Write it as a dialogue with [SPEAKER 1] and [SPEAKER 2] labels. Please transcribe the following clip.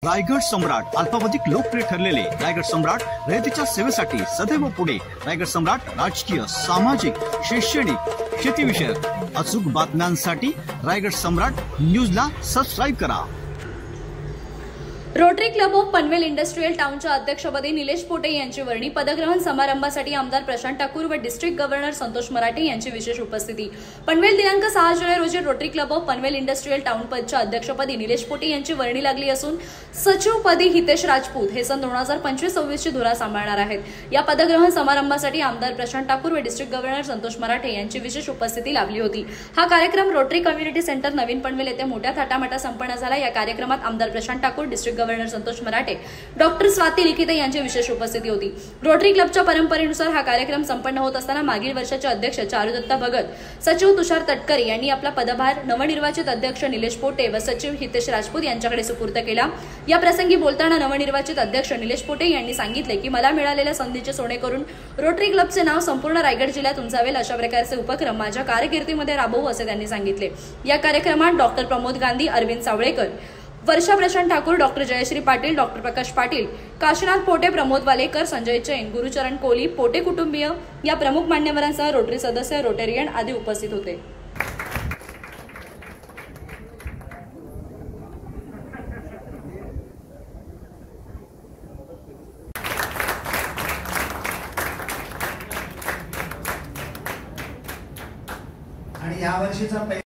[SPEAKER 1] रायगड सम्राट अल्पावधीत लोकप्रिय ठरलेले रायगड सम्राट रयतेच्या सेवेसाठी सदैव पुढे। रायगड सम्राट राजकीय, सामाजिक, शैक्षणिक, शेतीविषयक अचूक बातम्यांसाठी रायगड सम्राट न्यूजला सबस्क्राइब करा।
[SPEAKER 2] Rotary club of Panvel industrial टाउनच्या अध्यक्षपदी निलेश पोटे यांची वर्णी। पदग्रहण समारंभासाठी आमदार प्रशांत ठाकूर व डिस्ट्रिक्ट गव्हर्नर संतोष मराठे यांची विशेष उपस्थिती। पनवेल दिनांक 6 जुलै रोजी rotary club of Panvel industrial town पदच्या अध्यक्षपदी निलेश पोटे यांची वर्णी लागली असून सचिवपदी हितेश राजपूत हे सन 2025-26 ची धुरा सांभाळणार आहेत। या पदग्रहण समारंभासाठी आमदार प्रशांत ठाकूर व डिस्ट्रिक्ट गव्हर्नर संतोष मराठे यांची विशेष उपस्थिती लाभली होती। हा कार्यक्रम रोटरी कम्युनिटी सेंटर नवीन पनवेल येथे मोठ्या थाटामाटात संपन्न झाला। या कार्यक्रमात आमदार प्रशांत ठाकूर, डिस्ट्रिक्ट गव्हर्नर संतोष मराठे, डॉक्टर स्वाती लिखिते यांची विशेष उपस्थिती होती। रोटरी क्लबच्या परंपरेनुसार हा कार्यक्रम संपन्न होत असताना मागील वर्षाचे अध्यक्ष चारुदत्ता भगत, सचिव तुषार तटकरे यांनी आपला पदभार नवनिर्वाचित अध्यक्ष निलेश पोटे व सचिव हितेश राजपूत यांच्याकडे सुपूर्द केला। या प्रसंगी बोलताना नवनिर्वाचित अध्यक्ष निलेश पोटे यांनी सांगितले की मला मिळालेल्या संधीचे सोने करून रोटरी क्लबचे नाव संपूर्ण रायगड जिल्ह्यात उंचावेल अशा प्रकारचे उपक्रम माझ्या कारकिर्दीमध्ये राबवू असे त्यांनी सांगितले। या कार्यक्रमात डॉक्टर प्रमोद गांधी, अरविंद सावळेकर, वर्षा प्रशांत ठाकूर, डॉक्टर जयश्री पाटील, डॉक्टर प्रकाश पाटील, काशीनाथ पोटे, प्रमोद वालेकर, संजय जैन, गुरुचरण कोली, पोटे कुटुंबीय या प्रमुख मान्यवरांसह रोटरी सदस्य, रोटेरियन आदी उपस्थित होते।
[SPEAKER 3] आणि या वर्षीचा